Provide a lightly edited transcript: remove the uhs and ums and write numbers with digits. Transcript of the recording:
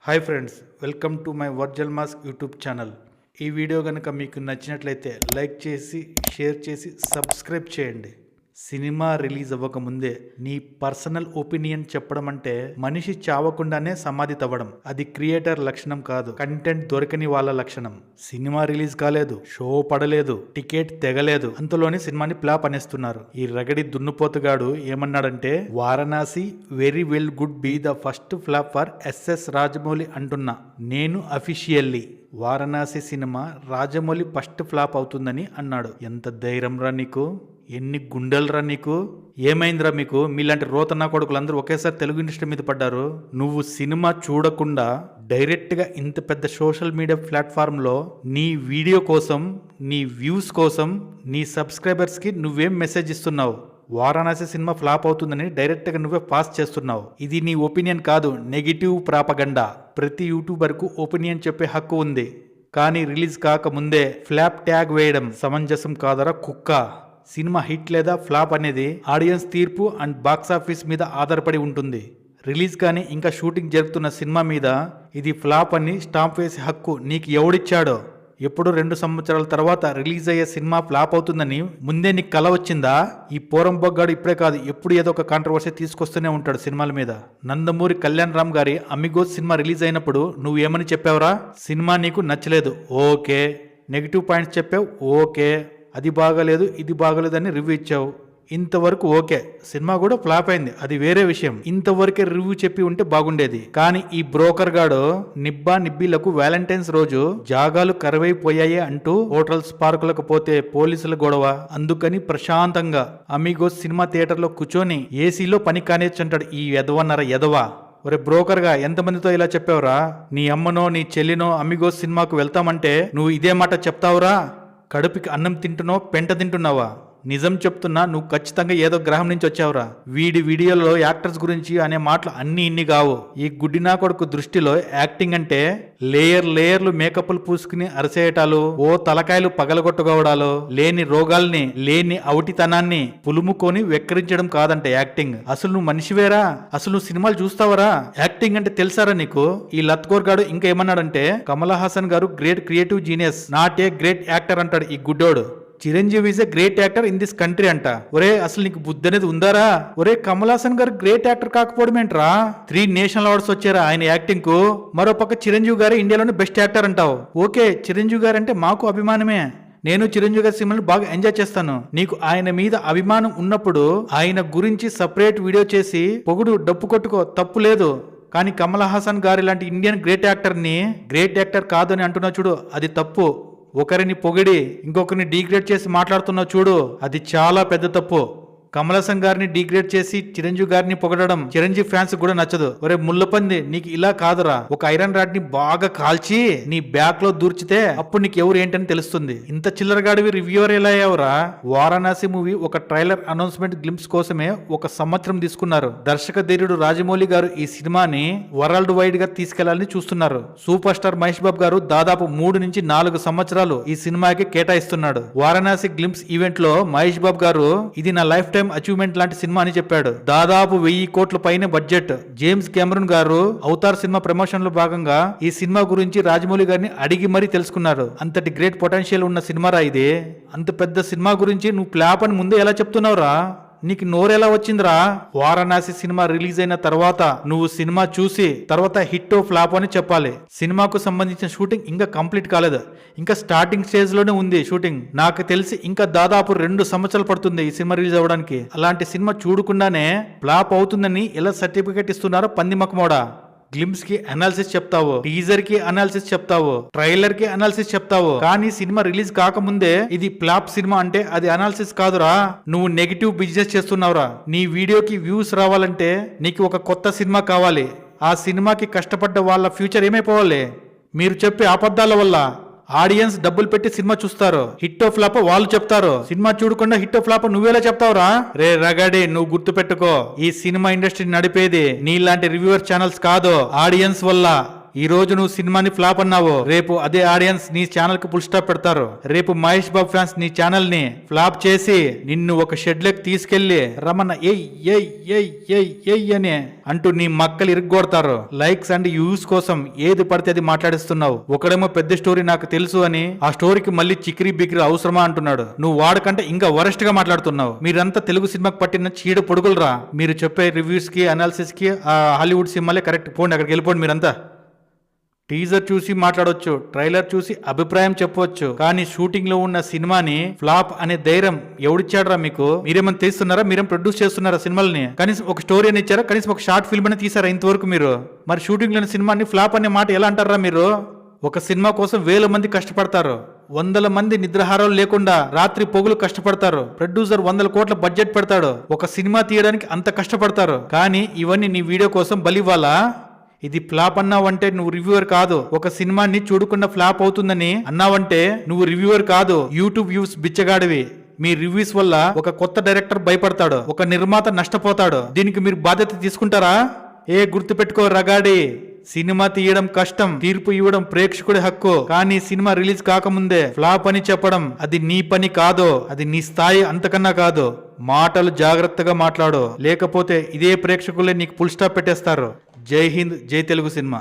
Hi friends, welcome to my virtual mask YouTube channel. ఈ video కనుక మీకు నచ్చినట్లయితే లైక్ చేసి షేర్ చేసి సబ్స్క్రైబ్ చేయండి. సినిమా రిలీజ్ అవ్వకముందే నీ పర్సనల్ ఒపీనియన్ చెప్పడం అంటే మనిషి చావకుండానే సమాధి తవ్వడం. అది క్రియేటర్ లక్షణం కాదు, కంటెంట్ దొరకని వాళ్ళ లక్షణం. సినిమా రిలీజ్ కాలేదు, షో పడలేదు, టికెట్ తెగలేదు, అంతలోనే సినిమాని ఫ్లాప్ అనేస్తున్నారు. ఈ రగడి దున్నుపోతుగాడు ఏమన్నాడంటే, Varanasi very well good be the first flop for SS Rajamouli అంటున్నా. నేను officially Varanasi cinema Rajamouli first flop అవుతుందని అన్నాడు. ఎంత ధైర్యం రా నీకు, ఎన్ని గుండెలరా నీకు, ఏమైందిరా మీకు? మీలాంటి రోతన్నా కొడుకులందరూ ఒకేసారి తెలుగు ఇండస్ట్రీ మీద పడ్డారు. నువ్వు సినిమా చూడకుండా డైరెక్ట్గా ఇంత పెద్ద సోషల్ మీడియా ప్లాట్ఫామ్లో నీ వీడియో కోసం, నీ వ్యూస్ కోసం, నీ సబ్స్క్రైబర్స్కి నువ్వేం మెసేజ్ ఇస్తున్నావు? వారణాసి సినిమా ఫ్లాప్ అవుతుందని డైరెక్ట్గా నువ్వే పాస్ చేస్తున్నావు. ఇది నీ ఒపీనియన్ కాదు, నెగిటివ్ ప్రాపగండా. ప్రతి యూట్యూబర్కు ఒపీనియన్ చెప్పే హక్కు ఉంది, కానీ రిలీజ్ కాకముందే ఫ్లాప్ ట్యాగ్ వేయడం సమంజసం కాదరా కుక్క. సినిమా హిట్ లేదా ఫ్లాప్ అనేది ఆడియన్స్ తీర్పు అండ్ బాక్సాఫీస్ మీద ఆధారపడి ఉంటుంది. రిలీజ్ కానీ ఇంకా షూటింగ్ జరుగుతున్న సినిమా మీద ఇది ఫ్లాప్ అని స్టాంప్ వేసే హక్కు నీకు ఎవడిచ్చాడో? ఎప్పుడు 2 సంవత్సరాల తర్వాత రిలీజ్ అయ్యే సినిమా ఫ్లాప్ అవుతుందని ముందే నీకు కల వచ్చిందా? ఈ పోరం బొగ్గాడు ఇప్పుడే కాదు, ఎప్పుడు ఏదో ఒక కాంట్రవర్సీ తీసుకొస్తూనే ఉంటాడు సినిమాల మీద. నందమూరి కళ్యాణ్ రామ్ గారి అమిగోస్ సినిమా రిలీజ్ అయినప్పుడు నువ్వు ఏమని చెప్పావురా? సినిమా నీకు నచ్చలేదు, ఓకే. నెగిటివ్ పాయింట్స్ చెప్పావు, ఓకే. అది బాగలేదు, ఇది బాగలేదు అని రివ్యూ ఇచ్చావు, ఇంతవరకు ఓకే. సినిమా కూడా ఫ్లాప్ అయింది, అది వేరే విషయం. ఇంతవరకే రివ్యూ చెప్పి ఉంటే బాగుండేది. కానీ ఈ బ్రోకర్ గాడు నిబ్బా నిబ్బీలకు వ్యాలంటైన్స్ రోజు జాగాలు కరువైపోయాయి అంటూ హోటల్స్ పార్కులకు పోతే పోలీసుల గొడవ, అందుకని ప్రశాంతంగా అమిగోస్ సినిమా థియేటర్లో కూర్చొని ఏసీలో పని కానేచ్చంటాడు ఈ ఎదవన్నర ఎదవ. ఒరే బ్రోకర్గా ఎంతమందితో ఇలా చెప్పావురా? నీ అమ్మనో నీ చెల్లినో అమిగోస్ సినిమాకు వెళ్తామంటే నువ్వు ఇదే మాట చెప్తావురా? కడుపుకి అన్నం తింటున్నావు, పెంట తింటున్నావా? నిజం చెప్తున్నా, నువ్వు ఖచ్చితంగా ఏదో గ్రహం నుంచి వచ్చావురా. వీడి వీడియోలో యాక్టర్స్ గురించి అనే మాటలు అన్ని ఇన్ని కావు. ఈ గుడ్డినా కొడుకు దృష్టిలో యాక్టింగ్ అంటే లేయర్లు మేకప్లు పూసుకుని అరసేయటాలు, ఓ తలకాయలు పగలగొట్టుకోవడాలు, లేని రోగాల్ని, లేని అవటితనాన్ని పులుముకొని వెక్కిరించడం కాదంట యాక్టింగ్. అసలు నువ్వు మనిషివేరా? అసలు నువ్వు సినిమాలు చూస్తావరా? యాక్టింగ్ అంటే తెలుసారా నీకు? ఈ లత్కోర్ గాడు ఇంకా ఏమన్నాడంటే, కమల్ హాసన్ గారు great creative genius, not a great actor అంటాడు ఈ గుడ్డోడు. Chiranjeevi is a great actor in this country అంట. ఒరే అసలు నీకు బుద్ధి అనేది ఉందారా? ఒరే కమల్ హాసన్ గారు గ్రేట్ యాక్టర్ కాకపోవడం ఏంట్రా? 3 నేషనల్ అవార్డ్స్ వచ్చారా ఆయన యాక్టింగ్ కు. మరో పక్క చిరంజీవి గారు ఇండియాలోనే బెస్ట్ యాక్టర్ అంటావు. ఓకే, చిరంజీవి గారు అంటే మాకు అభిమానమే. నేను చిరంజీవి గారి సినిమాని బాగా ఎంజాయ్ చేస్తాను. నీకు ఆయన మీద అభిమానం ఉన్నప్పుడు ఆయన గురించి సపరేట్ వీడియో చేసి పొగుడు, డప్పు కొట్టుకో, తప్పు లేదు. కానీ కమల్ హాసన్ గారు ఇలాంటి ఇండియన్ గ్రేట్ యాక్టర్ని గ్రేట్ యాక్టర్ కాదు అని అంటున్నా చూడు, అది తప్పు. ఒకరిని పొగిడి ఇంకొకరిని డీగ్రేడ్ చేసి మాట్లాడుతున్నావు చూడు, అది చాలా పెద్ద తప్పు. కమల్ హాసన్ గారిని డీగ్రేడ్ చేసి చిరంజీవి గారిని పొగడడం చిరంజీవి ఫ్యాన్స్ కూడా నచ్చదు. ఒరే ముళ్ళపంది, నీకు ఇలా కాదురా. ఒక ఐరన్ రాడ్ ని బాగా కాల్చి నీ బ్యాక్ లో దూర్చితే అప్పుడు నీకు ఎవరు ఏంటని తెలుస్తుంది. ఇంత చిల్లరగాడివి రివ్యూవర్ ఎలా అయ్యావురా? వారణాసి మూవీ ఒక ట్రైలర్ అనౌన్స్మెంట్ గ్లింప్స్ కోసమే 1 సంవత్సరం తీసుకున్నారు. దర్శక ధీరుడు రాజమౌళి గారు ఈ సినిమాని వరల్డ్ వైడ్ గా తీసుకెళ్లాలని చూస్తున్నారు. సూపర్ స్టార్ మహేష్ బాబు గారు దాదాపు 3 నుంచి 4 సంవత్సరాలు ఈ సినిమాకి కేటాయిస్తున్నాడు. వారణాసి గ్లింప్స్ ఈవెంట్ లో మహేష్ బాబు గారు ఇది నా లైఫ్ అచీవ్మెంట్ లాంటి సినిమా అని చెప్పాడు. దాదాపు 1000 కోట్ల పైన బడ్జెట్. జేమ్స్ కెమెరూన్ గారు అవతార్ సినిమా ప్రమోషన్ లో భాగంగా ఈ సినిమా గురించి రాజమౌళి గారిని అడిగి మరీ తెలుసుకున్నారు. అంతటి గ్రేట్ పొటెన్షియల్ ఉన్న సినిమారా ఇది. అంత పెద్ద సినిమా గురించి నువ్వు ఫ్లాప్ అని ముందే ఎలా చెప్తున్నావురా? నీకు నోరెలా వచ్చిందిరా? వారణాసి సినిమా రిలీజ్ అయిన తర్వాత నువ్వు సినిమా చూసి తర్వాత హిట్ ఫ్లాప్ అని చెప్పాలి. సినిమాకు సంబంధించిన షూటింగ్ ఇంకా కంప్లీట్ కాలేదు, ఇంకా స్టార్టింగ్ స్టేజ్ లోనే ఉంది షూటింగ్. నాకు తెలిసి ఇంకా దాదాపు 2 సంవత్సరాలు పడుతుంది ఈ సినిమా రిలీజ్ అవ్వడానికి. అలాంటి సినిమా చూడకుండానే ఫ్లాప్ అవుతుందని ఎలా సర్టిఫికేట్ ఇస్తున్నారో పంది మకమోడా. గ్లిమ్స్ కి అనాలిసిస్ చెప్తావు, టీజర్ కి అనాలిసిస్ చెప్తావు, ట్రైలర్ కి అనాలిసిస్ చెప్తావు, కానీ సినిమా రిలీజ్ కాకముందే ఇది ఫ్లాప్ సినిమా అంటే అది అనాలిసిస్ కాదురా. నువ్వు నెగిటివ్ బిజినెస్ చేస్తున్నావురా. నీ వీడియోకి వ్యూస్ రావాలంటే నీకు ఒక కొత్త సినిమా కావాలి. ఆ సినిమాకి కష్టపడ్డ వాళ్ళ ఫ్యూచర్ ఏమైపోవాలి? మీరు చెప్పే అబద్ధాల వల్ల ఆడియన్స్ డబ్బులు పెట్టి సినిమా చూస్తారు. హిట్ ఫ్లాప్ వాళ్ళు చెప్తారు. సినిమా చూడకుండా హిట్ ఫ్లాప్ నువ్వేలా చెప్తావురా? రే రగడే, నువ్వు గుర్తు పెట్టుకో, ఈ సినిమా ఇండస్ట్రీ నడిపేది నీలాంటి రివ్యూవర్ ఛానల్స్ కాదు, ఆడియన్స్ వల్ల. ఈ రోజు నువ్వు సినిమాని ఫ్లాప్ అన్నావు, రేపు అదే ఆడియన్స్ నీ ఛానల్ కి ఫుల్ స్టాప్ పెడతారు. రేపు మహేష్ బాబు ఫ్యాన్స్ నీ ఛానల్ ని ఫ్లాప్ చేసి నిన్ను ఒక షెడ్ లెక్ తీసుకెళ్లి రమణ ఎయ్ ఎయ్ ఎయ్ ఎయ్ ఎయ్ అని అంటూ నీ మక్కలు ఇరుగ్గొడతారు. లైక్స్ అండ్ వ్యూస్ కోసం ఏది పడితే అది మాట్లాడిస్తున్నావు. ఒకడేమో పెద్ద స్టోరీ నాకు తెలుసు అని ఆ స్టోరీకి మళ్ళీ చిక్రీ బిక్రీ అవసరమా అంటున్నాడు. నువ్వు వాడకంటే ఇంకా వరస్ట్ గా మాట్లాడుతున్నావు. మీరంతా తెలుగు సినిమాకి పట్టిన చీడ పొడుగులరా. మీరు చెప్పే రివ్యూస్ కి అనాలిసిస్ కి ఆ హాలీవుడ్ సినిమాలే కరెక్ట్. పోండి, అక్కడికి వెళ్ళిపోండి మీరంతా. టీజర్ చూసి మాట్లాడొచ్చు, ట్రైలర్ చూసి అభిప్రాయం చెప్పవచ్చు, కానీ షూటింగ్ లో ఉన్న సినిమాని ఫ్లాప్ అనే ధైర్యం ఎవడిచ్చాడరా మీకు? మీరేమన్నా తీస్తున్నారా? మీరేం ప్రొడ్యూస్ చేస్తున్నారా సినిమాలని? కనీసం ఒక స్టోరీ అని ఇచ్చారా? కనీసం ఒక షార్ట్ ఫిల్మ్ అని తీసారా ఇంతవరకు మీరు? మరి షూటింగ్ లోని సినిమాని ఫ్లాప్ అనే మాట ఎలా అంటారా మీరు? ఒక సినిమా కోసం 1000 మంది కష్టపడతారు, 100 మంది నిద్రాహారాలు లేకుండా రాత్రి పొగులు కష్టపడతారు. ప్రొడ్యూసర్ 100 కోట్ల బడ్జెట్ పెడతాడు, ఒక సినిమా తీయడానికి అంత కష్టపడతారు. కానీ ఇవన్నీ నీ వీడియో కోసం బలివ్వాలా? ఇది ఫ్లాప్ అన్నావంటే నువ్వు రివ్యూవర్ కాదు. ఒక సినిమాని చూడకుండా ఫ్లాప్ అవుతుందని అన్నావంటే నువ్వు రివ్యూవర్ కాదు, యూట్యూబ్ వ్యూస్ బిచ్చగాడివి. మీ రివ్యూస్ వల్ల ఒక కొత్త డైరెక్టర్ భయపడతాడు, ఒక నిర్మాత నష్టపోతాడు. దీనికి మీరు బాధ్యత తీసుకుంటారా? గుర్తుపెట్టుకో రగాడి, సినిమా తీయడం కష్టం, తీర్పు ఇవ్వడం ప్రేక్షకుడి హక్కు. కానీ సినిమా రిలీజ్ కాకముందే ఫ్లాప్ అని చెప్పడం అది నీ పని కాదు, అది నీ స్థాయి అంతకన్నా కాదు. మాటలు జాగ్రత్తగా మాట్లాడు, లేకపోతే ఇదే ప్రేక్షకులే నీకు ఫుల్ స్టాప్ పెట్టేస్తారు. జై హింద్, జై తెలుగు సినిమా.